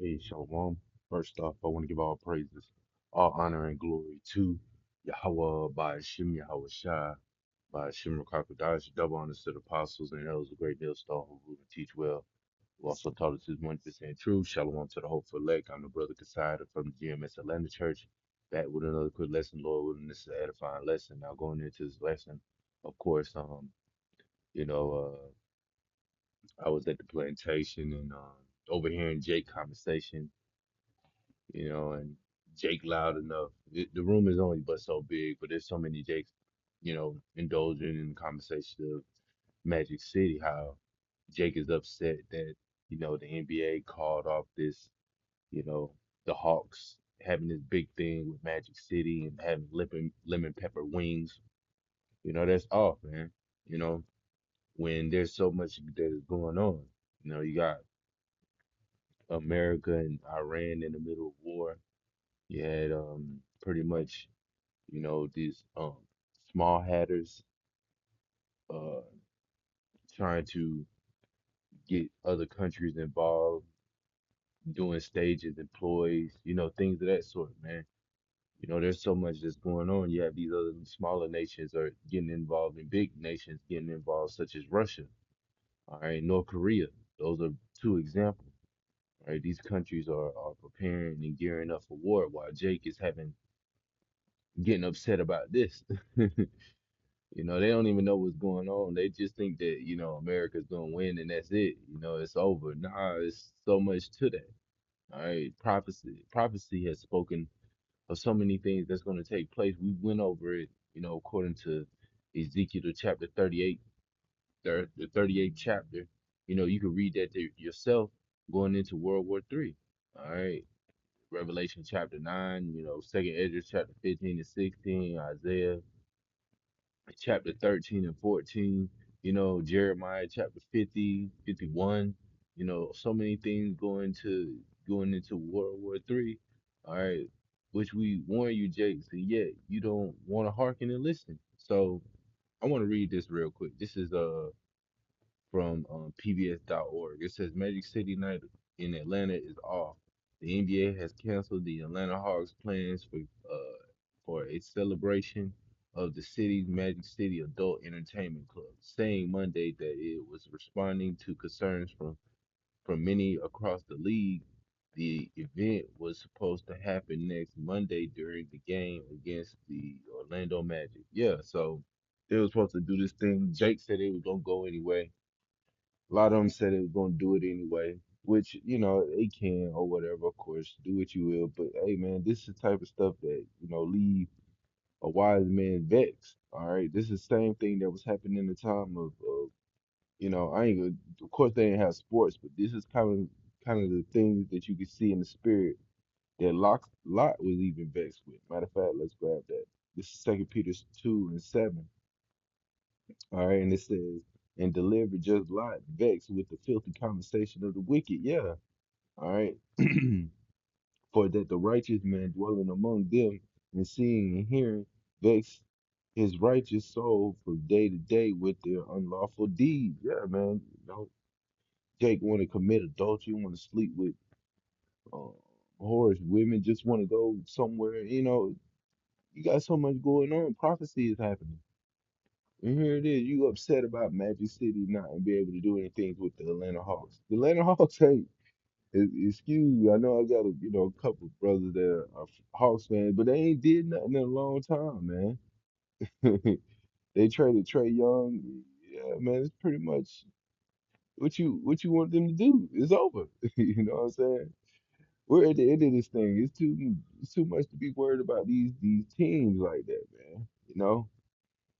Hey, Shalom. First off, I want to give all praises, all honor and glory to Yahweh by Hashem Yahweh Shai, by Hashem Rakakadash, double honors to the apostles and elders of Great Millstone who rule and teach well, who also taught us his 1% truth. Shalom to the hopeful elect. I'm the brother Kasada from the GMS Atlanta Church, back with another quick lesson, Lord willing. This is an edifying lesson. Now, going into this lesson, of course, you know, I was at the plantation and overhearing Jake conversation, and Jake loud enough. The room is only but so big, but there's so many Jakes, indulging in the conversation of Magic City, how Jake is upset that, the NBA called off this, you know, the Hawks having this big thing with Magic City and having lemon pepper wings. That's off, man. You know, when there's so much that is going on. You got America and Iran in the middle of war. You had pretty much these small hatters uh trying to get other countries involved, doing stages, employees, things of that sort, man. There's so much that's going on. You have these other smaller nations are getting involved in big nations getting involved, such as Russia, all right, North Korea. Those are two examples. Right, these countries are preparing and gearing up for war while Jake is getting upset about this. They don't even know what's going on. They just think that, America's gonna win and that's it. It's over. Nah, it's so much to that. All right. Prophecy has spoken of so many things that's gonna take place. We went over it, according to Ezekiel chapter 38, the 38th chapter. You can read that to yourself going into World War III. All right. Revelation chapter 9, Second Ezra chapter 15 and 16, Isaiah chapter 13 and 14, Jeremiah chapter 50, 51, so many things going into World War III, all right, which we warn you, Jakes, and yet you don't want to hearken and listen. So I want to read this real quick. This is from PBS.org. It says Magic City Night in Atlanta is off. The NBA has canceled the Atlanta Hawks plans for a celebration of the city's Magic City Adult Entertainment Club, saying Monday that it was responding to concerns from many across the league. The event was supposed to happen next Monday during the game against the Orlando Magic. Yeah, so they were supposed to do this thing. Jake said it was gonna go anyway. A lot of them said they was gonna do it anyway, which they can or whatever. Of course, do what you will. But hey, man, this is the type of stuff that leave a wise man vexed. All right, this is the same thing that was happening in the time of I ain't gonna. Of course, they didn't have sports, but this is kind of the things that you can see in the spirit that Lot was even vexed with. Matter of fact, let's grab that. This is Second Peter 2:7. All right, and it says, and deliver just Lot vexed with the filthy conversation of the wicked. Yeah. All right. For that the righteous man dwelling among them and seeing and hearing vex his righteous soul from day to day with their unlawful deeds. Yeah, man. Jake want to commit adultery, want to sleep with uh, whorish women, just want to go somewhere. You got so much going on. Prophecy is happening. And here it is. You upset about Magic City not be able to do anything with the Atlanta Hawks. The Atlanta Hawks ain't. Excuse me. I know I got a couple of brothers that are Hawks fans, but they ain't did nothing in a long time, man. They traded Trey Young. Yeah, man. It's pretty much what you want them to do. It's over. You know what I'm saying? We're at the end of this thing. It's too much to be worried about these teams like that, man.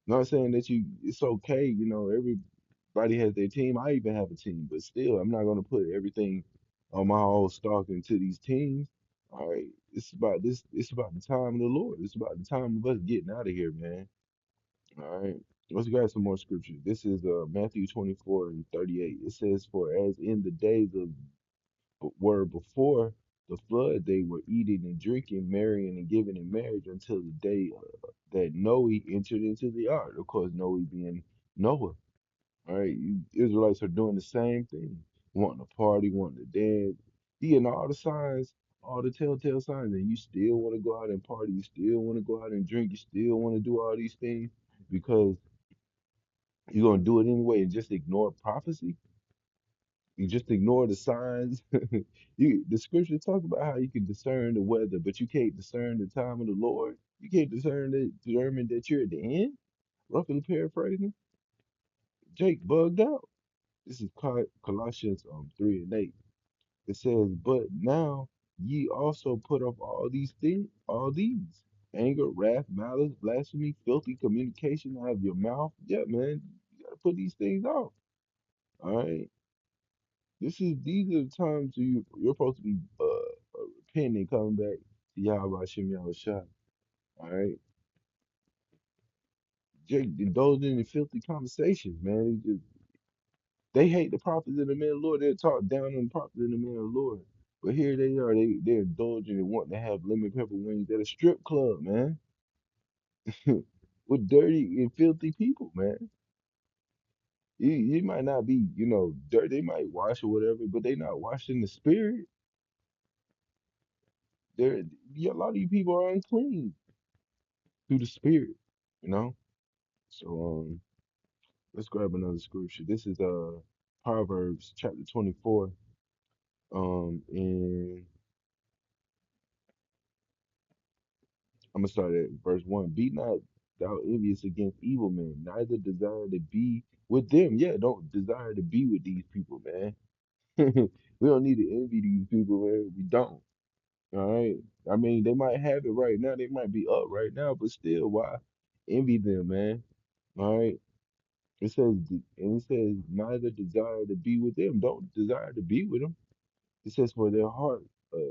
Not saying that it's okay, everybody has their team. I even have a team, but still I'm not gonna put everything on my whole stock into these teams. All right. It's about the time of the Lord. It's about the time of us getting out of here, man. All right. Let's grab some more scripture. This is Matthew 24:38. It says, for as in the days of were before the flood, they were eating and drinking, marrying and giving in marriage until the day that Noe entered into the ark. Of course, Noe being Noah. All right, you Israelites are doing the same thing, wanting to party, wanting to dance. Seeing all the signs, all the telltale signs, and you still want to go out and party, you still want to go out and drink, you still want to do all these things because you're gonna do it anyway and just ignore prophecy. You just ignore the signs. The scripture talk about how you can discern the weather, but you can't discern the time of the Lord. You can't determine that you're at the end. Roughly paraphrasing, Jake bugged out. This is Colossians 3:8. It says, "But now ye also put off all these things, all these anger, wrath, malice, blasphemy, filthy communication out of your mouth." Yeah, man, you gotta put these things off. All right. These are the times you're supposed to be repenting, coming back to Yahweh Hashem Yahweh Shai. All right. Jake indulging in filthy conversations, man. They hate the prophets of the man of the Lord. They're talk down on the prophets of the man of the Lord. But here they are, they're indulging and wanting to have lemon pepper wings at a strip club, man. With dirty and filthy people, man. You might not be, dirty. They might wash or whatever, but they not washing the spirit. They're Yeah, a lot of you people are unclean through the spirit, you know. So let's grab another scripture. This is Proverbs chapter 24. And I'm gonna start at verse 1. Be not thou envious against evil men, neither desire to be with them. Yeah, don't desire to be with these people, man. We don't need to envy these people, man. We don't. All right. I mean, they might have it right now. They might be up right now, but still, why envy them, man? All right. And it says, neither desire to be with them. Don't desire to be with them. It says, for their heart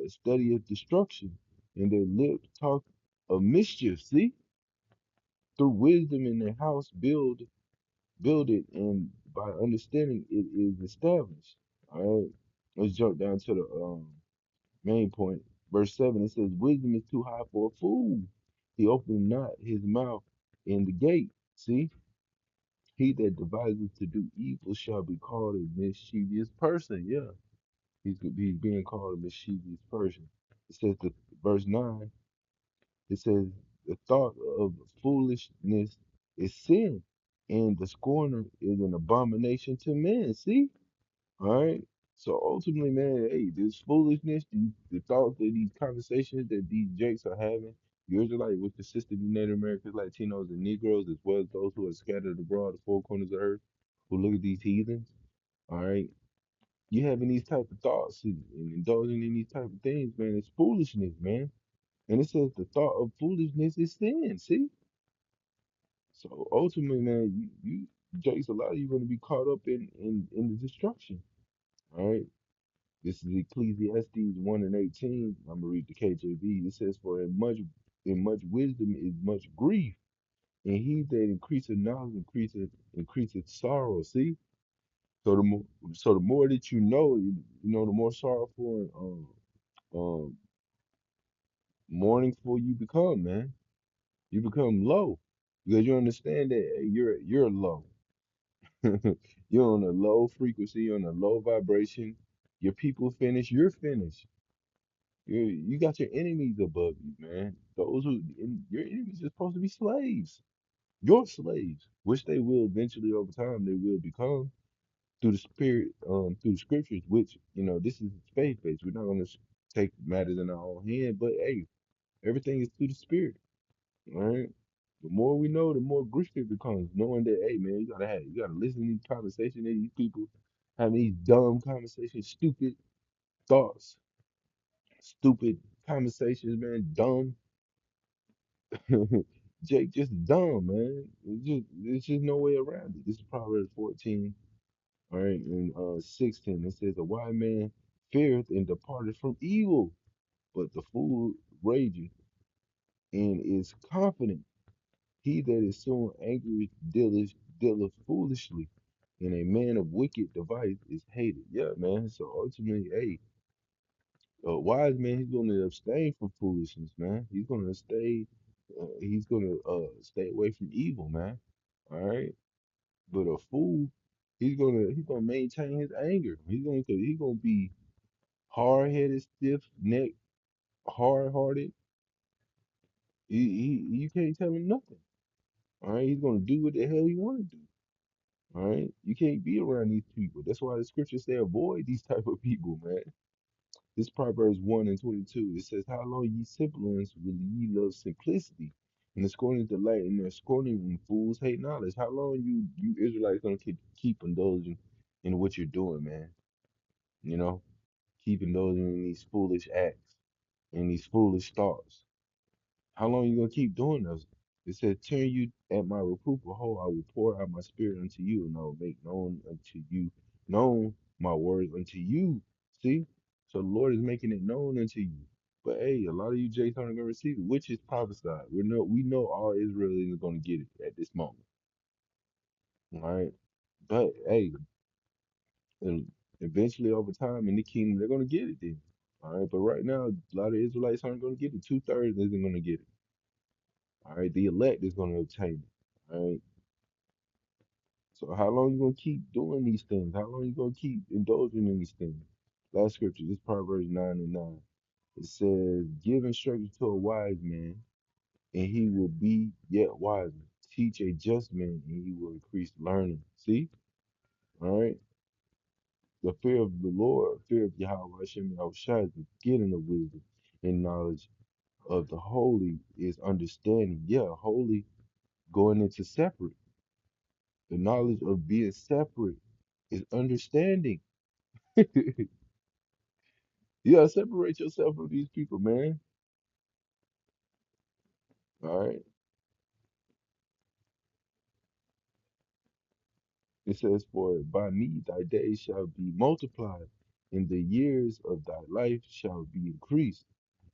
studieth destruction, and their lips talk of mischief. See, through wisdom in their house build it, and by understanding it is established. All right. Let's jump down to the main point. Verse 7, it says, wisdom is too high for a fool. He opened not his mouth in the gate. See, he that devises to do evil shall be called a mischievous person. Yeah, he's being called a mischievous person. It says the verse 9, it says the thought of foolishness is sin, and the scorner is an abomination to men. See? All right. So ultimately, man, hey, this foolishness, the thoughts of these conversations that these jakes are having, yours are like with the system of Native Americans, Latinos, and Negroes, as well as those who are scattered abroad the four corners of the earth, who look at these heathens. All right. You having these type of thoughts and indulging in these type of things, man, it's foolishness, man. And it says the thought of foolishness is sin. See? So ultimately, man, you jakes, a lot of you going to be caught up in the destruction. All right. This is Ecclesiastes 1 and 18. I'm gonna read the KJV. It says, "For in much wisdom is much grief, and he that increaseth knowledge increaseth sorrow." See, so the more that the more sorrowful and mourningful you become, man. You become low because you understand that hey, you're low. You're on a low frequency, on a low vibration. Your people finish, you're finished. You got your enemies above you, man. Your enemies are supposed to be slaves. Your slaves, which they will eventually over time they will become through the spirit, through the scriptures, which, this is faith based. We're not gonna take matters in our own hand, but hey, everything is through the spirit. All right. The more we know, the more grief it becomes, knowing that, hey man, you gotta listen to these conversations, these people having these dumb conversations, stupid thoughts, stupid conversations, man, dumb. Jake just dumb, man. It's just no way around it. This is Proverbs 14, all right, and 16. It says, "A wise man feareth and departeth from evil, but the fool rageth and is confident. He that is soon angry dealeth foolishly, and a man of wicked device is hated." Yeah, man. So ultimately, hey, a wise man, he's going to abstain from foolishness, man. He's gonna stay away from evil, man. All right. But a fool, he's gonna maintain his anger. He's gonna be hard-headed, stiff-necked, hard-hearted, you can't tell him nothing. All right, he's gonna do what the hell he want to do. All right, you can't be around these people. That's why the scriptures say avoid these type of people, man. This Proverbs 1 and 22. It says, "How long ye simple ones will ye love simplicity, and the scorning delight in their scorning when fools hate knowledge." How long you Israelites gonna keep indulging in what you're doing, man? You know, keep indulging in these foolish acts and these foolish thoughts. How long you gonna keep doing this? It said, "Turn you at my reproof, behold, I will pour out my spirit unto you, and I will make known my words unto you." See? So the Lord is making it known unto you. But hey, a lot of you Jakes aren't gonna receive it, which is prophesied. We know all Israel is gonna get it at this moment. All right. But hey, and eventually over time in the kingdom, they're gonna get it then. All right. But right now, a lot of Israelites aren't gonna get it. Two-thirds isn't gonna get it. All right. The elect is gonna obtain it. All right. So how long you gonna keep doing these things? How long you gonna keep indulging in these things? Last scripture, this Proverbs 9 and 9. It says, "Give instruction to a wise man, and he will be yet wiser. Teach a just man, and he will increase learning." See? All right. The fear of the Lord, fear of Yahweh Hashem Yahushua is the beginning of wisdom, and knowledge of the holy is understanding. Yeah, holy going into separate. The knowledge of being separate is understanding. You gotta separate yourself from these people, man. All right. It says, "For by me thy days shall be multiplied, and the years of thy life shall be increased.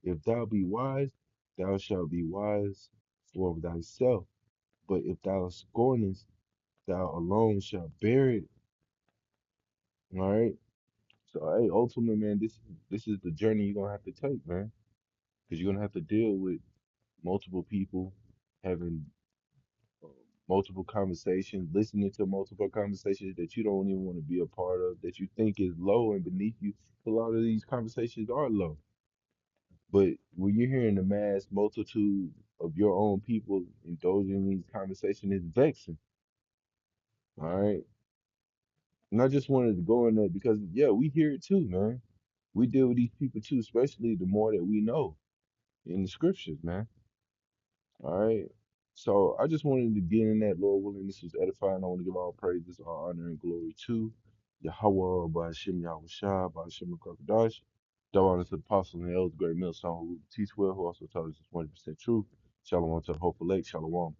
If thou be wise, thou shalt be wise for thyself. But if thou scornest, thou alone shalt bear it." All right. So, hey, ultimately, man, this is the journey you're gonna have to take, man, because you're gonna have to deal with multiple people having um, multiple conversations, listening to multiple conversations that you don't even want to be a part of, that you think is low and beneath you. A lot of these conversations are low. But when you're hearing the mass multitude of your own people indulging in these conversations, it's vexing. All right. And I just wanted to go in there because, yeah, we hear it too, man. We deal with these people too, especially the more that we know in the scriptures, man. All right. So I just wanted to get in that, Lord willing, this was edifying. I want to give all praises, all honor, and glory to Yahweh, Ba'ashem Yahweh Shah, Ba'ashem Kakadash. Double honor to the apostles and the elders, great millstone who teach well, who also taught us this 100% truth. Shalom to the hopeful lake. Shalom.